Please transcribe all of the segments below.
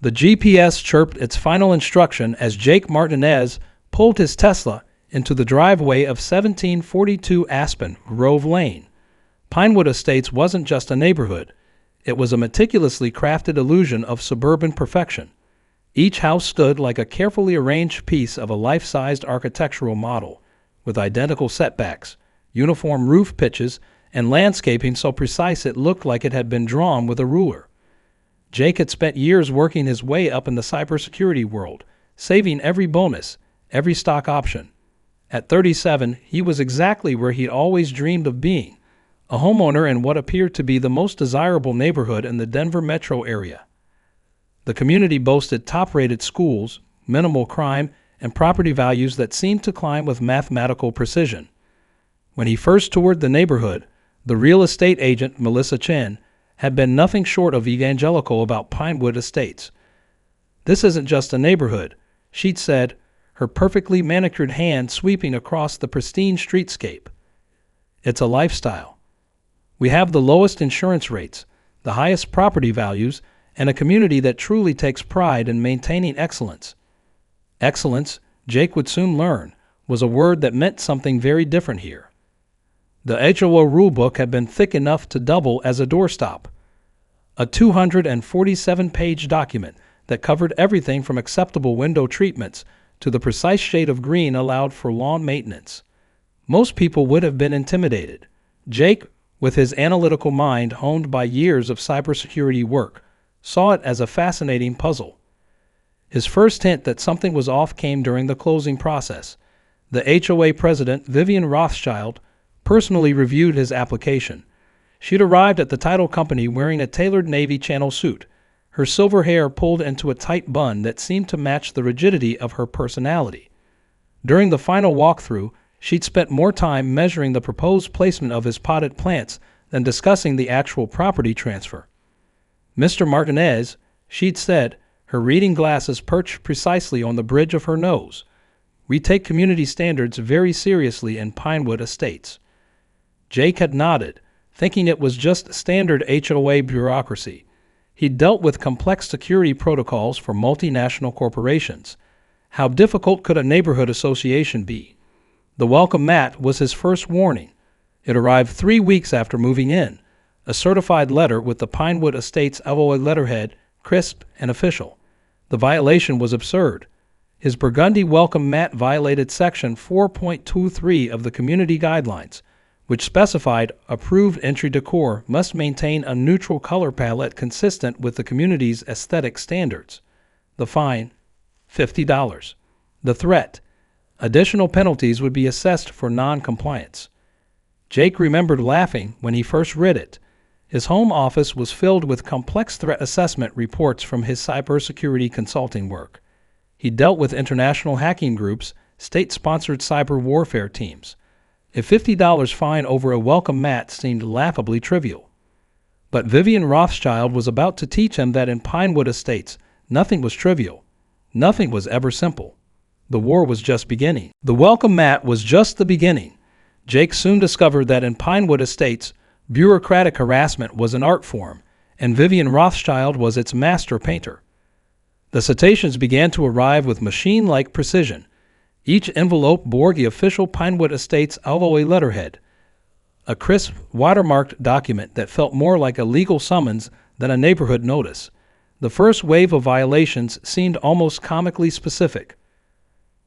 The GPS chirped its final instruction as Jake Martinez pulled his Tesla into the driveway of 1742 Aspen Grove Lane. Pinewood Estates wasn't just a neighborhood. It was a meticulously crafted illusion of suburban perfection. Each house stood like a carefully arranged piece of a life-sized architectural model, with identical setbacks, uniform roof pitches, and landscaping so precise it looked like it had been drawn with a ruler. Jake had spent years working his way up in the cybersecurity world, saving every bonus, every stock option. At 37, he was exactly where he'd always dreamed of being, a homeowner in what appeared to be the most desirable neighborhood in the Denver metro area. The community boasted top-rated schools, minimal crime, and property values that seemed to climb with mathematical precision. When he first toured the neighborhood, the real estate agent, Melissa Chen, had been nothing short of evangelical about Pinewood Estates. "This isn't just a neighborhood," she'd said, her perfectly manicured hand sweeping across the pristine streetscape. "It's a lifestyle. We have the lowest insurance rates, the highest property values, and a community that truly takes pride in maintaining excellence." Excellence, Jake would soon learn, was a word that meant something very different here. The HOA rulebook had been thick enough to double as a doorstop. A 247-page document that covered everything from acceptable window treatments to the precise shade of green allowed for lawn maintenance. Most people would have been intimidated. Jake, with his analytical mind honed by years of cybersecurity work, saw it as a fascinating puzzle. His first hint that something was off came during the closing process. The HOA president, Vivian Rothschild, personally reviewed his application. She'd arrived at the title company wearing a tailored Navy Channel suit, her silver hair pulled into a tight bun that seemed to match the rigidity of her personality. During the final walkthrough, she'd spent more time measuring the proposed placement of his potted plants than discussing the actual property transfer. "Mr. Martinez," she'd said, her reading glasses perched precisely on the bridge of her nose, "we take community standards very seriously in Pinewood Estates." Jake had nodded, thinking it was just standard HOA bureaucracy. He'd dealt with complex security protocols for multinational corporations. How difficult could a neighborhood association be? The welcome mat was his first warning. It arrived 3 weeks after moving in, a certified letter with the Pinewood Estates HOA letterhead, crisp and official. The violation was absurd. His burgundy welcome mat violated Section 4.23 of the Community Guidelines, which specified approved entry decor must maintain a neutral color palette consistent with the community's aesthetic standards. The fine, $50. The threat, additional penalties would be assessed for non-compliance. Jake remembered laughing when he first read it. His home office was filled with complex threat assessment reports from his cybersecurity consulting work. He dealt with international hacking groups, state-sponsored cyber warfare teams. A $50 fine over a welcome mat seemed laughably trivial. But Vivian Rothschild was about to teach him that in Pinewood Estates, nothing was trivial. Nothing was ever simple. The war was just beginning. The welcome mat was just the beginning. Jake soon discovered that in Pinewood Estates, bureaucratic harassment was an art form, and Vivian Rothschild was its master painter. The citations began to arrive with machine-like precision. Each envelope bore the official Pinewood Estates HOA letterhead, a crisp, watermarked document that felt more like a legal summons than a neighborhood notice. The first wave of violations seemed almost comically specific.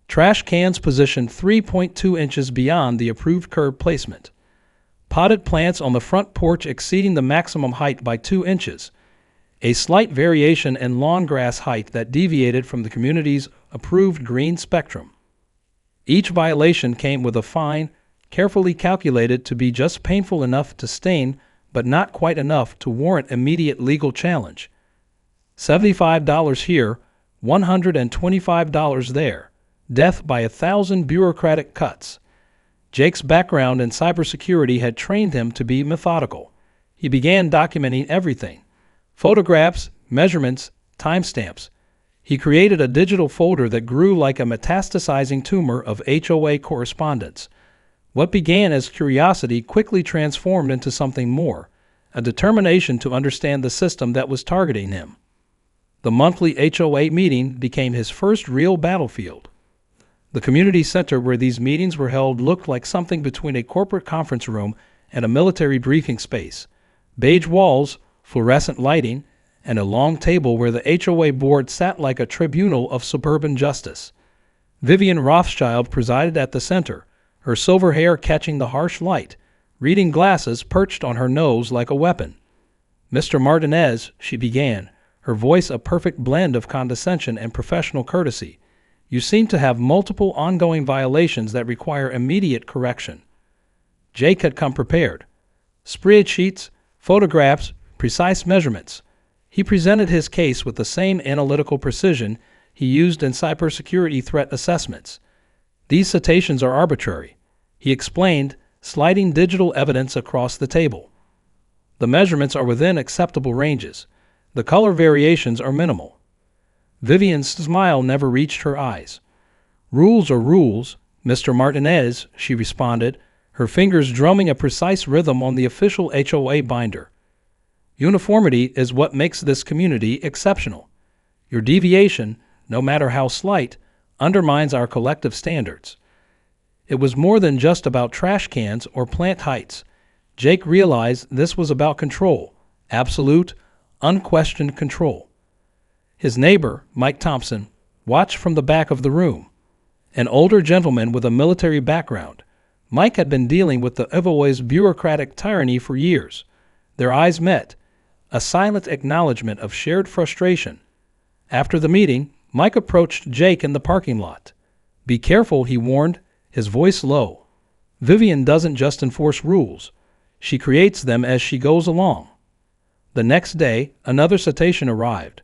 Trash cans positioned 3.2 inches beyond the approved curb placement. Potted plants on the front porch exceeding the maximum height by 2 inches. A slight variation in lawn grass height that deviated from the community's approved green spectrum. Each violation came with a fine, carefully calculated to be just painful enough to stain, but not quite enough to warrant immediate legal challenge. $75 here, $125 there. Death by 1,000 bureaucratic cuts. Jake's background in cybersecurity had trained him to be methodical. He began documenting everything: photographs, measurements, timestamps. He created a digital folder that grew like a metastasizing tumor of HOA correspondence. What began as curiosity quickly transformed into something more, a determination to understand the system that was targeting him. The monthly HOA meeting became his first real battlefield. The community center where these meetings were held looked like something between a corporate conference room and a military briefing space. Beige walls, fluorescent lighting, and a long table where the HOA board sat like a tribunal of suburban justice. Vivian Rothschild presided at the center, her silver hair catching the harsh light, reading glasses perched on her nose like a weapon. "Mr. Martinez," she began, her voice a perfect blend of condescension and professional courtesy, "you seem to have multiple ongoing violations that require immediate correction." Jake had come prepared. Spreadsheets, photographs, precise measurements. He presented his case with the same analytical precision he used in cybersecurity threat assessments. "These citations are arbitrary," he explained, sliding digital evidence across the table. "The measurements are within acceptable ranges. The color variations are minimal." Vivian's smile never reached her eyes. "Rules are rules, Mr. Martinez," she responded, her fingers drumming a precise rhythm on the official HOA binder. "Uniformity is what makes this community exceptional. Your deviation, no matter how slight, undermines our collective standards." It was more than just about trash cans or plant heights. Jake realized this was about control, absolute, unquestioned control. His neighbor, Mike Thompson, watched from the back of the room. An older gentleman with a military background, Mike had been dealing with the HOA's bureaucratic tyranny for years. Their eyes met, a silent acknowledgement of shared frustration. After the meeting, Mike approached Jake in the parking lot. "Be careful," he warned, his voice low. "Vivian doesn't just enforce rules. She creates them as she goes along." The next day, another citation arrived.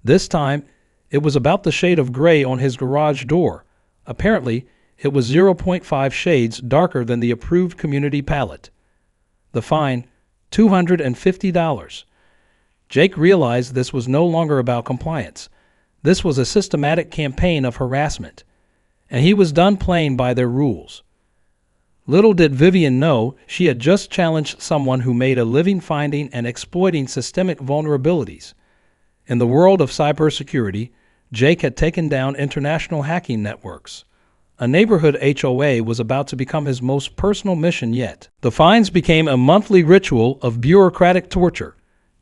This time, it was about the shade of gray on his garage door. Apparently, it was 0.5 shades darker than the approved community palette. The fine, $250. Jake realized this was no longer about compliance. This was a systematic campaign of harassment, and he was done playing by their rules. Little did Vivian know she had just challenged someone who made a living finding and exploiting systemic vulnerabilities. In the world of cybersecurity, Jake had taken down international hacking networks. A neighborhood HOA was about to become his most personal mission yet. The fines became a monthly ritual of bureaucratic torture.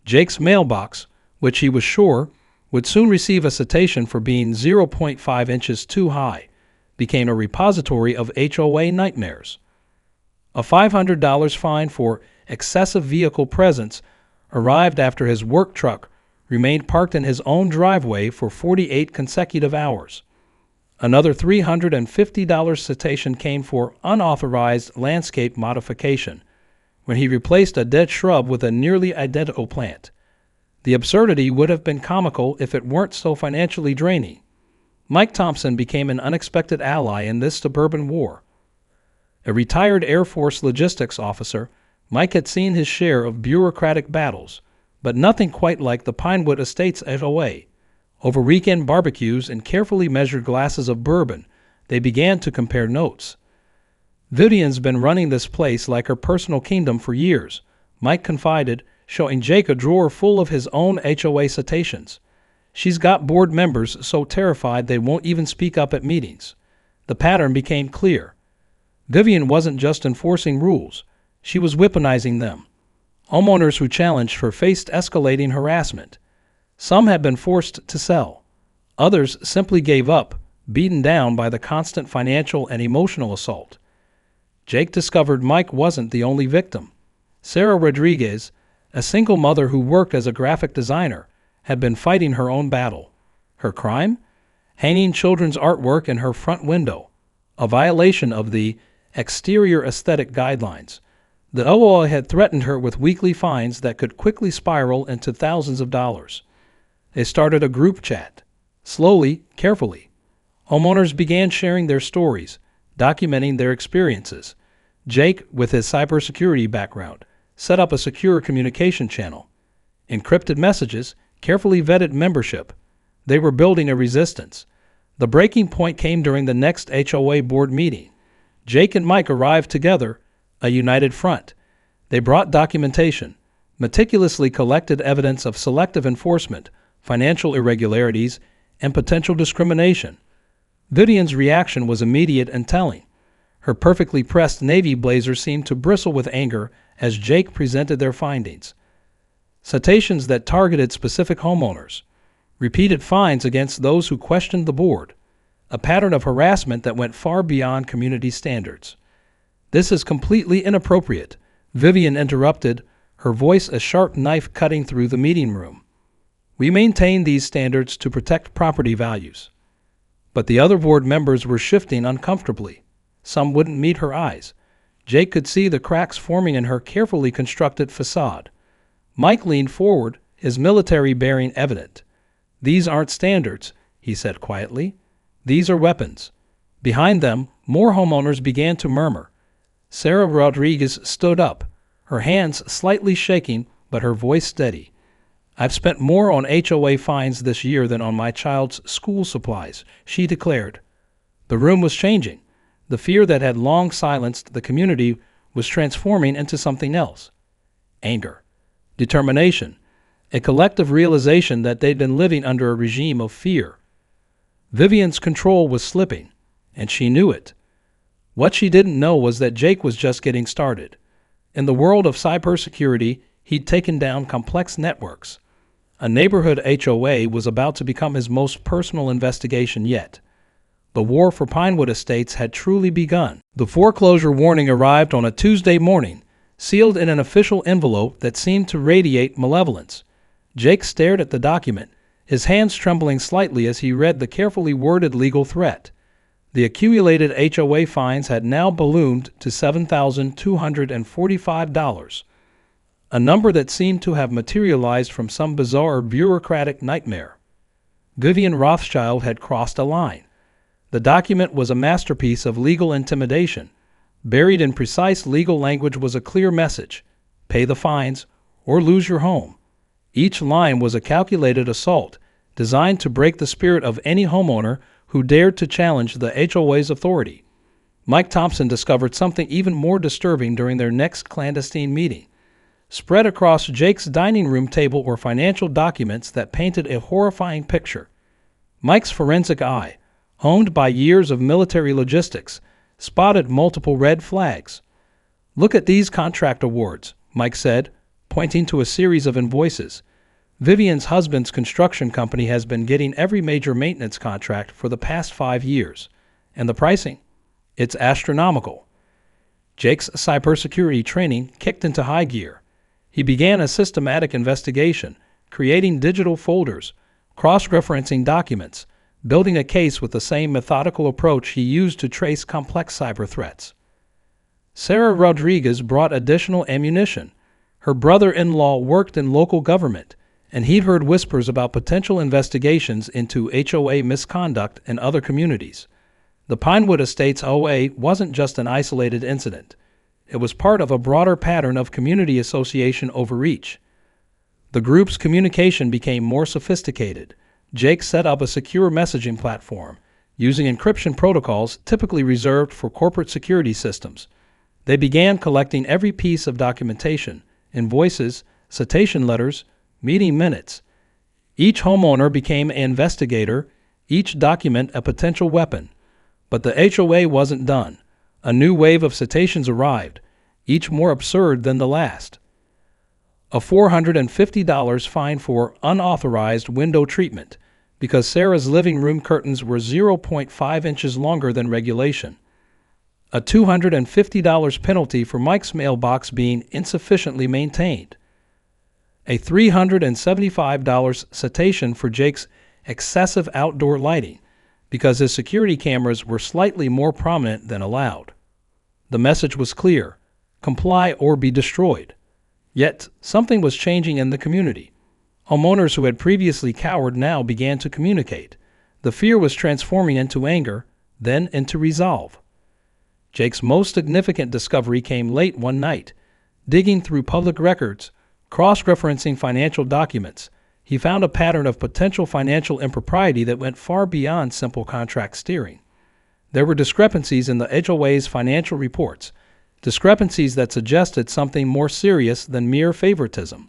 Jake's mailbox, which he was sure would soon receive a citation for being 0.5 inches too high, became a repository of HOA nightmares. A $500 fine for excessive vehicle presence arrived after his work truck remained parked in his own driveway for 48 consecutive hours. Another $350 citation came for unauthorized landscape modification, when he replaced a dead shrub with a nearly identical plant. The absurdity would have been comical if it weren't so financially draining. Mike Thompson became an unexpected ally in this suburban war. A retired Air Force logistics officer, Mike had seen his share of bureaucratic battles, but nothing quite like the Pinewood Estates HOA. Over weekend barbecues and carefully measured glasses of bourbon, they began to compare notes. "Vivian's been running this place like her personal kingdom for years," Mike confided, showing Jake a drawer full of his own HOA citations. "She's got board members so terrified they won't even speak up at meetings." The pattern became clear. Vivian wasn't just enforcing rules, she was weaponizing them. Homeowners who challenged her faced escalating harassment. Some had been forced to sell. Others simply gave up, beaten down by the constant financial and emotional assault. Jake discovered Mike wasn't the only victim. Sarah Rodriguez, a single mother who worked as a graphic designer, had been fighting her own battle. Her crime? Hanging children's artwork in her front window, a violation of the exterior aesthetic guidelines. The HOA had threatened her with weekly fines that could quickly spiral into thousands of dollars. They started a group chat. Slowly, carefully, homeowners began sharing their stories, documenting their experiences. Jake, with his cybersecurity background, set up a secure communication channel. Encrypted messages, carefully vetted membership. They were building a resistance. The breaking point came during the next HOA board meeting. Jake and Mike arrived together, a united front. They brought documentation, meticulously collected evidence of selective enforcement, financial irregularities, and potential discrimination. Vivian's reaction was immediate and telling. Her perfectly pressed navy blazer seemed to bristle with anger as Jake presented their findings. Citations that targeted specific homeowners, repeated fines against those who questioned the board, a pattern of harassment that went far beyond community standards. "This is completely inappropriate," Vivian interrupted, her voice a sharp knife cutting through the meeting room. "We maintain these standards to protect property values." But the other board members were shifting uncomfortably. Some wouldn't meet her eyes. Jake could see the cracks forming in her carefully constructed facade. Mike leaned forward, his military bearing evident. "These aren't standards," he said quietly. "These are weapons." Behind them, more homeowners began to murmur. Sarah Rodriguez stood up, her hands slightly shaking but her voice steady. "I've spent more on HOA fines this year than on my child's school supplies," she declared. The room was changing. The fear that had long silenced the community was transforming into something else. Anger, determination, a collective realization that they'd been living under a regime of fear. Vivian's control was slipping, and she knew it. What she didn't know was that Jake was just getting started. In the world of cybersecurity, he'd taken down complex networks. A neighborhood HOA was about to become his most personal investigation yet. The war for Pinewood Estates had truly begun. The foreclosure warning arrived on a Tuesday morning, sealed in an official envelope that seemed to radiate malevolence. Jake stared at the document, his hands trembling slightly as he read the carefully worded legal threat. The accumulated HOA fines had now ballooned to $7,245, a number that seemed to have materialized from some bizarre bureaucratic nightmare. Vivian Rothschild had crossed a line. The document was a masterpiece of legal intimidation. Buried in precise legal language was a clear message: pay the fines or lose your home. Each line was a calculated assault, designed to break the spirit of any homeowner who dared to challenge the HOA's authority. Mike Thompson discovered something even more disturbing during their next clandestine meeting. Spread across Jake's dining room table were financial documents that painted a horrifying picture. Mike's forensic eye, honed by years of military logistics, spotted multiple red flags. "Look at these contract awards," Mike said, pointing to a series of invoices. "Vivian's husband's construction company has been getting every major maintenance contract for the past 5 years. And the pricing? It's astronomical." Jake's cybersecurity training kicked into high gear. He began a systematic investigation, creating digital folders, cross-referencing documents, building a case with the same methodical approach he used to trace complex cyber threats. Sarah Rodriguez brought additional ammunition. Her brother-in-law worked in local government, and he'd heard whispers about potential investigations into HOA misconduct in other communities. The Pinewood Estates OA wasn't just an isolated incident. It was part of a broader pattern of community association overreach. The group's communication became more sophisticated. Jake set up a secure messaging platform, using encryption protocols typically reserved for corporate security systems. They began collecting every piece of documentation: invoices, citation letters, meeting minutes. Each homeowner became an investigator, each document a potential weapon. But the HOA wasn't done. A new wave of citations arrived, each more absurd than the last. A $450 fine for unauthorized window treatment because Sarah's living room curtains were 0.5 inches longer than regulation. A $250 penalty for Mike's mailbox being insufficiently maintained. A $375 citation for Jake's excessive outdoor lighting because his security cameras were slightly more prominent than allowed. The message was clear: comply or be destroyed. Yet, something was changing in the community. Homeowners who had previously cowered now began to communicate. The fear was transforming into anger, then into resolve. Jake's most significant discovery came late one night. Digging through public records, cross-referencing financial documents, he found a pattern of potential financial impropriety that went far beyond simple contract steering. There were discrepancies in the HOA's financial reports, discrepancies that suggested something more serious than mere favoritism.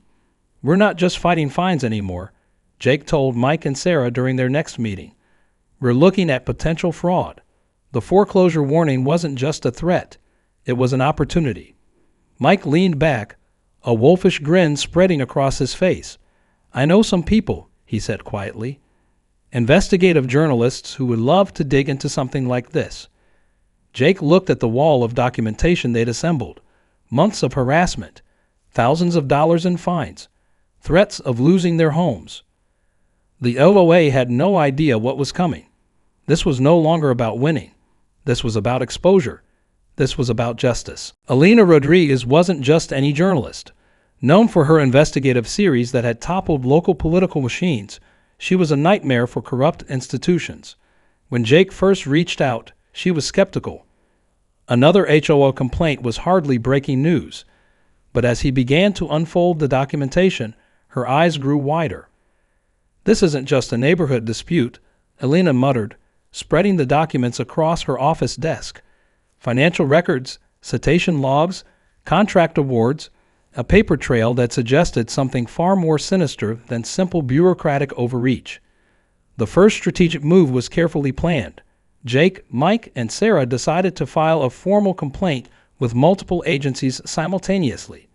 "We're not just fighting fines anymore. Jake told Mike and Sarah during their next meeting. "We're looking at potential fraud." The foreclosure warning wasn't just a threat, it was an opportunity. Mike leaned back, a wolfish grin spreading across his face. "I know some people," he said quietly. "Investigative journalists who would love to dig into something like this." Jake looked at the wall of documentation they'd assembled. Months of harassment, thousands of dollars in fines, threats of losing their homes. The HOA had no idea what was coming. This was no longer about winning. This was about exposure. This was about justice. Alina Rodriguez wasn't just any journalist. Known for her investigative series that had toppled local political machines, she was a nightmare for corrupt institutions. When Jake first reached out, she was skeptical. Another HOA complaint was hardly breaking news. But as he began to unfold the documentation, her eyes grew wider. "This isn't just a neighborhood dispute," Alina muttered, spreading the documents across her office desk. Financial records, citation logs, contract awards, a paper trail that suggested something far more sinister than simple bureaucratic overreach. The first strategic move was carefully planned. Jake, Mike, and Sarah decided to file a formal complaint with multiple agencies simultaneously.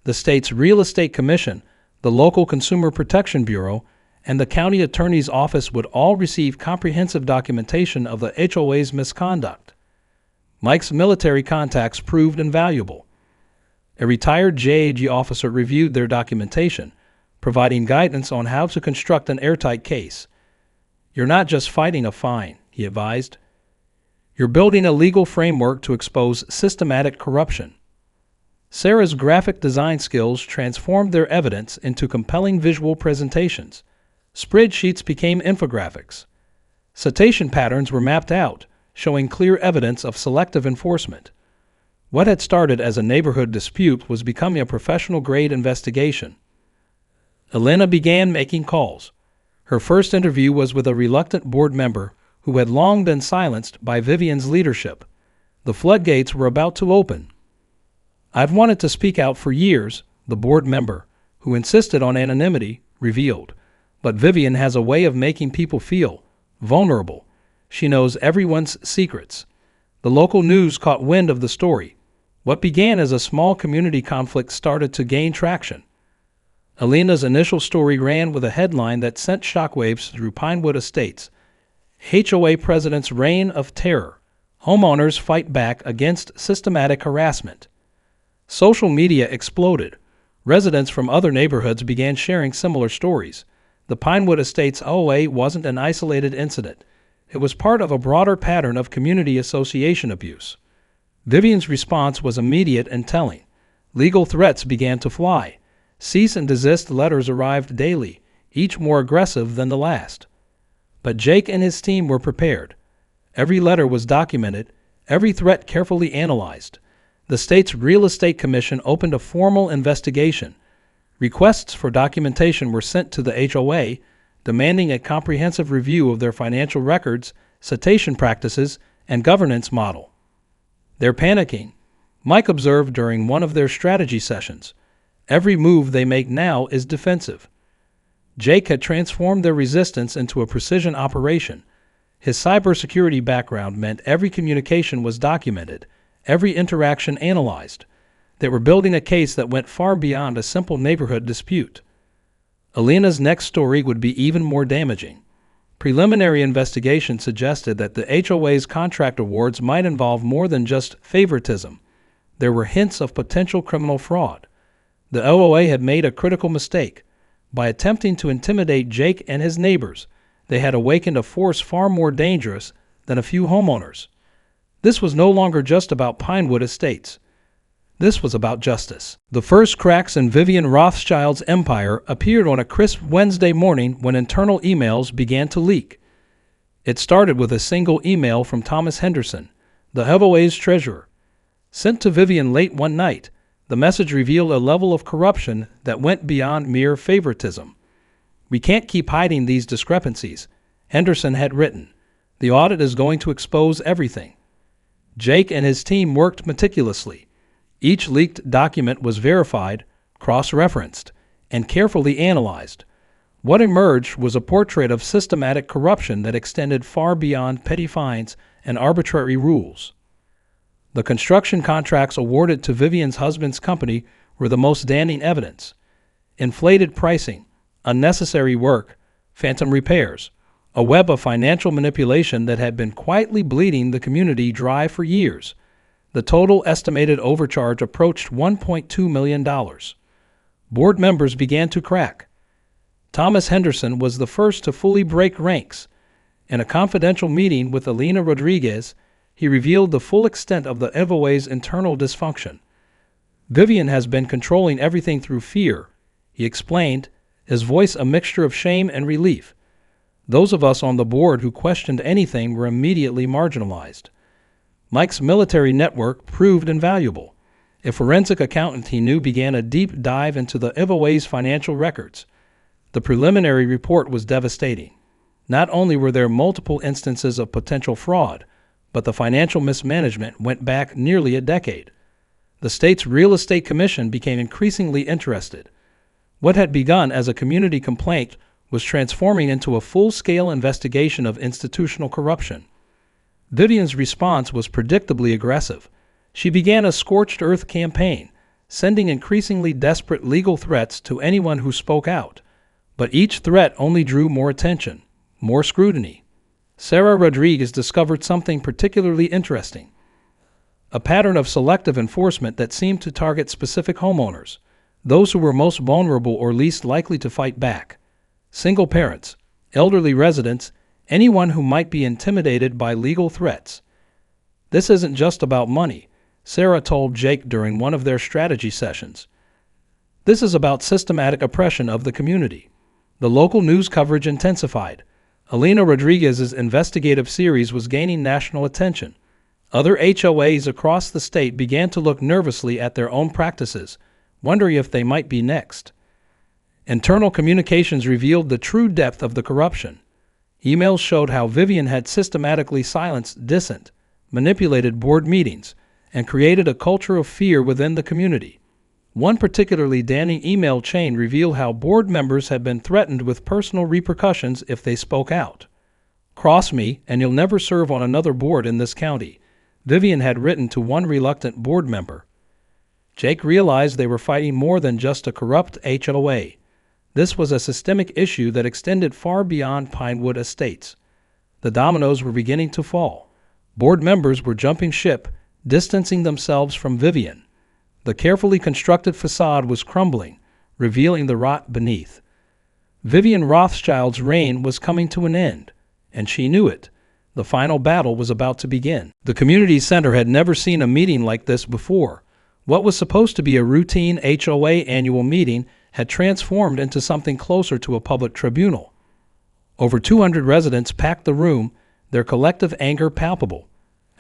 The state's Real Estate Commission, the local Consumer Protection Bureau, and the county attorney's office would all receive comprehensive documentation of the HOA's misconduct. Mike's military contacts proved invaluable. A retired JAG officer reviewed their documentation, providing guidance on how to construct an airtight case. "You're not just fighting a fine," he advised. "You're building a legal framework to expose systematic corruption." Sarah's graphic design skills transformed their evidence into compelling visual presentations. Spreadsheets became infographics. Citation patterns were mapped out, showing clear evidence of selective enforcement. What had started as a neighborhood dispute was becoming a professional-grade investigation. Alina began making calls. Her first interview was with a reluctant board member who had long been silenced by Vivian's leadership. The floodgates were about to open. "I've wanted to speak out for years," the board member, who insisted on anonymity, revealed. "But Vivian has a way of making people feel vulnerable. She knows everyone's secrets." The local news caught wind of the story. What began as a small community conflict started to gain traction. Alina's initial story ran with a headline that sent shockwaves through Pinewood Estates. HOA President's Reign of Terror. Homeowners fight back against systematic harassment. Social media exploded. Residents from other neighborhoods began sharing similar stories. The Pinewood Estates HOA wasn't an isolated incident. It was part of a broader pattern of community association abuse. Vivian's response was immediate and telling. Legal threats began to fly. Cease and desist letters arrived daily, each more aggressive than the last. But Jake and his team were prepared. Every letter was documented, every threat carefully analyzed. The state's Real Estate Commission opened a formal investigation. Requests for documentation were sent to the HOA, demanding a comprehensive review of their financial records, citation practices, and governance model. "They're panicking," Mike observed during one of their strategy sessions. "Every move they make now is defensive." Jake had transformed their resistance into a precision operation. His cybersecurity background meant every communication was documented, every interaction analyzed. They were building a case that went far beyond a simple neighborhood dispute. Alina's next story would be even more damaging. Preliminary investigation suggested that the HOA's contract awards might involve more than just favoritism. There were hints of potential criminal fraud. The HOA had made a critical mistake. By attempting to intimidate Jake and his neighbors, they had awakened a force far more dangerous than a few homeowners. This was no longer just about Pinewood Estates. This was about justice. The first cracks in Vivian Rothschild's empire appeared on a crisp Wednesday morning when internal emails began to leak. It started with a single email from Thomas Henderson, the HOA's treasurer. Sent to Vivian late one night, the message revealed a level of corruption that went beyond mere favoritism. "We can't keep hiding these discrepancies," Henderson had written. "The audit is going to expose everything." Jake and his team worked meticulously. Each leaked document was verified, cross-referenced, and carefully analyzed. What emerged was a portrait of systematic corruption that extended far beyond petty fines and arbitrary rules. The construction contracts awarded to Vivian's husband's company were the most damning evidence. Inflated pricing, unnecessary work, phantom repairs, a web of financial manipulation that had been quietly bleeding the community dry for years. The total estimated overcharge approached $1.2 million. Board members began to crack. Thomas Henderson was the first to fully break ranks. In a confidential meeting with Elena Rodriguez, he revealed the full extent of the HOA's internal dysfunction. Vivian has been controlling everything through fear, he explained, his voice a mixture of shame and relief. Those of us on the board who questioned anything were immediately marginalized. Mike's military network proved invaluable. A forensic accountant he knew began a deep dive into the HOA's financial records. The preliminary report was devastating. Not only were there multiple instances of potential fraud, but the financial mismanagement went back nearly a decade. The state's real estate commission became increasingly interested. What had begun as a community complaint was transforming into a full-scale investigation of institutional corruption. Vivian's response was predictably aggressive. She began a scorched earth campaign, sending increasingly desperate legal threats to anyone who spoke out. But each threat only drew more attention, more scrutiny. Sarah Rodriguez discovered something particularly interesting: a pattern of selective enforcement that seemed to target specific homeowners, those who were most vulnerable or least likely to fight back. Single parents, elderly residents, anyone who might be intimidated by legal threats. This isn't just about money, Sarah told Jake during one of their strategy sessions. This is about systematic oppression of the community. The local news coverage intensified. Elena Rodriguez's investigative series was gaining national attention. Other HOAs across the state began to look nervously at their own practices, wondering if they might be next. Internal communications revealed the true depth of the corruption. Emails showed how Vivian had systematically silenced dissent, manipulated board meetings, and created a culture of fear within the community. One particularly damning email chain revealed how board members had been threatened with personal repercussions if they spoke out. "Cross me, and you'll never serve on another board in this county," Vivian had written to one reluctant board member. Jake realized they were fighting more than just a corrupt HOA. This was a systemic issue that extended far beyond Pinewood Estates. The dominoes were beginning to fall. Board members were jumping ship, distancing themselves from Vivian. The carefully constructed facade was crumbling, revealing the rot beneath. Vivian Rothschild's reign was coming to an end, and she knew it. The final battle was about to begin. The community center had never seen a meeting like this before. What was supposed to be a routine HOA annual meeting had transformed into something closer to a public tribunal. Over 200 residents packed the room, their collective anger palpable,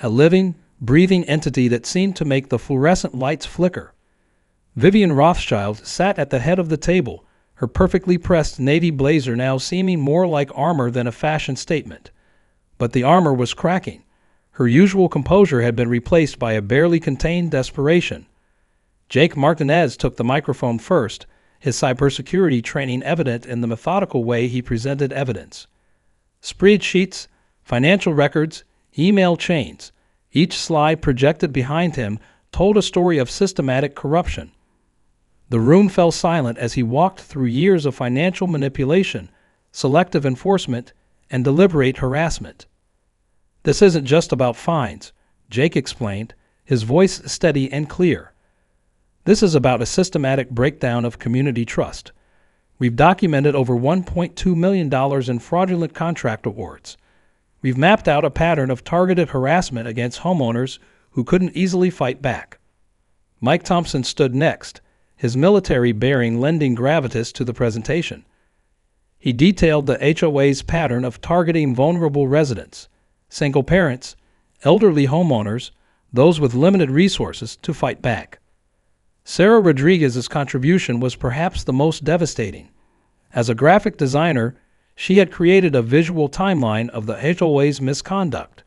a living, breathing entity that seemed to make the fluorescent lights flicker. Vivian Rothschild sat at the head of the table, her perfectly pressed navy blazer now seeming more like armor than a fashion statement. But the armor was cracking. Her usual composure had been replaced by a barely contained desperation. Jake Martinez took the microphone first, his cybersecurity training evident in the methodical way he presented evidence. Spreadsheets, financial records, email chains, each slide projected behind him told a story of systematic corruption. The room fell silent as he walked through years of financial manipulation, selective enforcement, and deliberate harassment. "This isn't just about fines," Jake explained, his voice steady and clear. "This is about a systematic breakdown of community trust. We've documented over $1.2 million in fraudulent contract awards. We've mapped out a pattern of targeted harassment against homeowners who couldn't easily fight back." Mike Thompson stood next, his military bearing lending gravitas to the presentation. He detailed the HOA's pattern of targeting vulnerable residents, single parents, elderly homeowners, those with limited resources, to fight back. Sarah Rodriguez's contribution was perhaps the most devastating. As a graphic designer, she had created a visual timeline of the HOA's misconduct.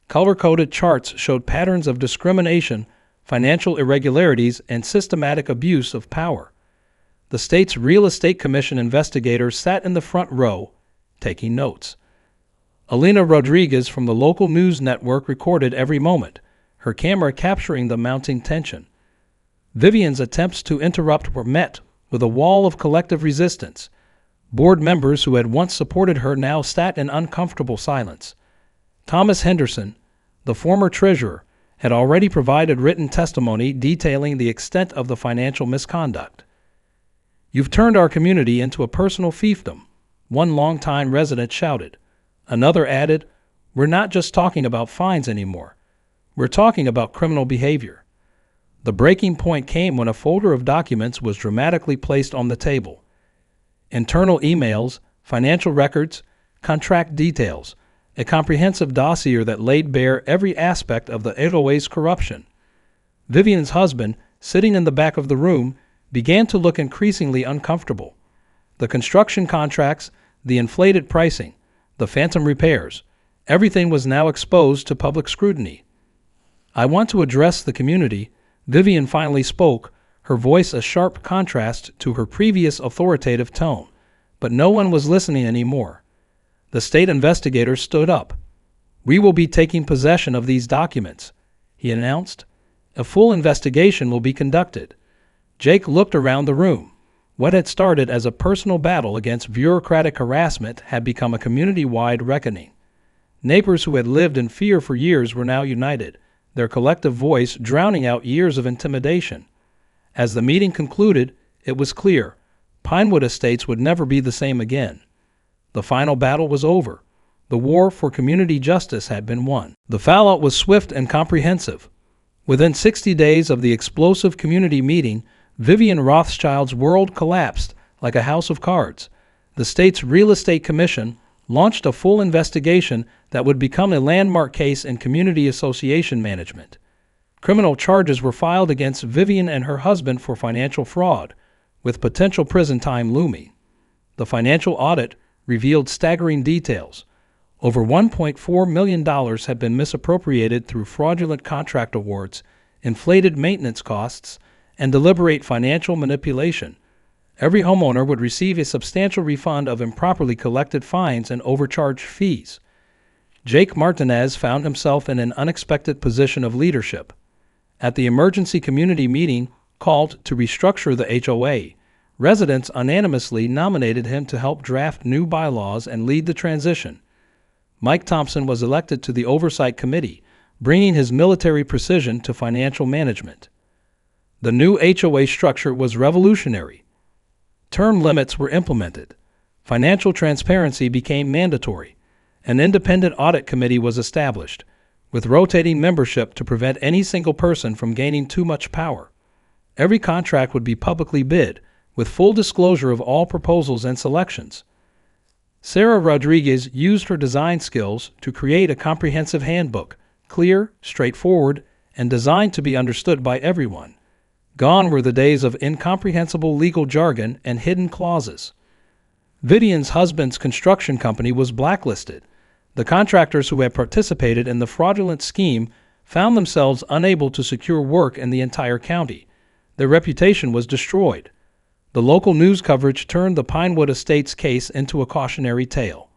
Color-coded charts showed patterns of discrimination, financial irregularities, and systematic abuse of power. The state's Real Estate Commission investigators sat in the front row, taking notes. Alina Rodriguez from the local news network recorded every moment, her camera capturing the mounting tension. Vivian's attempts to interrupt were met with a wall of collective resistance. Board members who had once supported her now sat in uncomfortable silence. Thomas Henderson, the former treasurer, had already provided written testimony detailing the extent of the financial misconduct. "You've turned our community into a personal fiefdom," one longtime resident shouted. Another added, "We're not just talking about fines anymore. We're talking about criminal behavior." The breaking point came when a folder of documents was dramatically placed on the table. Internal emails, financial records, contract details, a comprehensive dossier that laid bare every aspect of the HOA's corruption. Vivian's husband, sitting in the back of the room, began to look increasingly uncomfortable. The construction contracts, the inflated pricing, the phantom repairs, everything was now exposed to public scrutiny. "I want to address the community," Vivian finally spoke, her voice a sharp contrast to her previous authoritative tone. But no one was listening anymore. The state investigator stood up. "We will be taking possession of these documents," he announced. "A full investigation will be conducted." Jake looked around the room. What had started as a personal battle against bureaucratic harassment had become a community-wide reckoning. Neighbors who had lived in fear for years were now united, their collective voice drowning out years of intimidation. As the meeting concluded, it was clear Pinewood Estates would never be the same again. The final battle was over. The war for community justice had been won. The fallout was swift and comprehensive. Within 60 days of the explosive community meeting, Vivian Rothschild's world collapsed like a house of cards. The state's Real Estate Commission launched a full investigation that would become a landmark case in community association management. Criminal charges were filed against Vivian and her husband for financial fraud, with potential prison time looming. The financial audit revealed staggering details. Over $1.4 million had been misappropriated through fraudulent contract awards, inflated maintenance costs, and deliberate financial manipulation. Every homeowner would receive a substantial refund of improperly collected fines and overcharged fees. Jake Martinez found himself in an unexpected position of leadership. At the emergency community meeting called to restructure the HOA, residents unanimously nominated him to help draft new bylaws and lead the transition. Mike Thompson was elected to the Oversight Committee, bringing his military precision to financial management. The new HOA structure was revolutionary. Term limits were implemented. Financial transparency became mandatory. An independent audit committee was established, with rotating membership to prevent any single person from gaining too much power. Every contract would be publicly bid, with full disclosure of all proposals and selections. Sarah Rodriguez used her design skills to create a comprehensive handbook, clear, straightforward, and designed to be understood by everyone. Gone were the days of incomprehensible legal jargon and hidden clauses. Vivian's husband's construction company was blacklisted. The contractors who had participated in the fraudulent scheme found themselves unable to secure work in the entire county. Their reputation was destroyed. The local news coverage turned the Pinewood Estates case into a cautionary tale.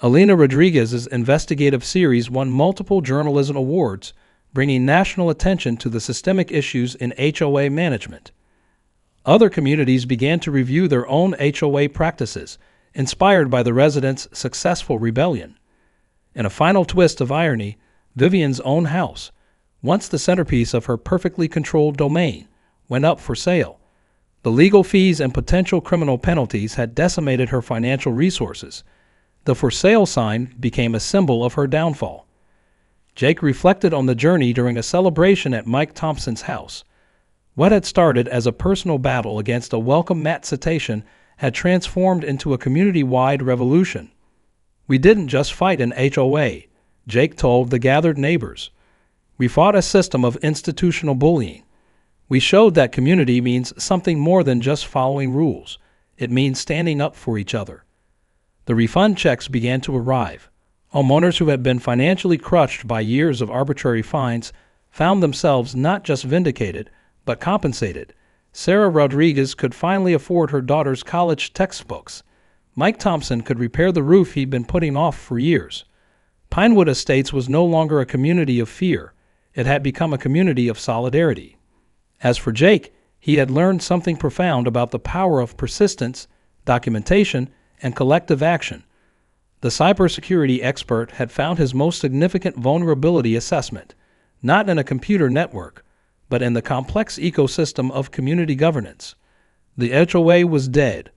Alina Rodriguez's investigative series won multiple journalism awards, bringing national attention to the systemic issues in HOA management. Other communities began to review their own HOA practices, inspired by the residents' successful rebellion. In a final twist of irony, Vivian's own house, once the centerpiece of her perfectly controlled domain, went up for sale. The legal fees and potential criminal penalties had decimated her financial resources. The for sale sign became a symbol of her downfall. Jake reflected on the journey during a celebration at Mike Thompson's house. What had started as a personal battle against a welcome mat citation had transformed into a community-wide revolution. "We didn't just fight an HOA," Jake told the gathered neighbors. "We fought a system of institutional bullying. We showed that community means something more than just following rules. It means standing up for each other." The refund checks began to arrive. Homeowners who had been financially crushed by years of arbitrary fines found themselves not just vindicated, but compensated. Sarah Rodriguez could finally afford her daughter's college textbooks. Mike Thompson could repair the roof he'd been putting off for years. Pinewood Estates was no longer a community of fear. It had become a community of solidarity. As for Jake, he had learned something profound about the power of persistence, documentation, and collective action. The cybersecurity expert had found his most significant vulnerability assessment, not in a computer network, but in the complex ecosystem of community governance. The HOA was dead.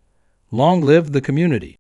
Long live the community.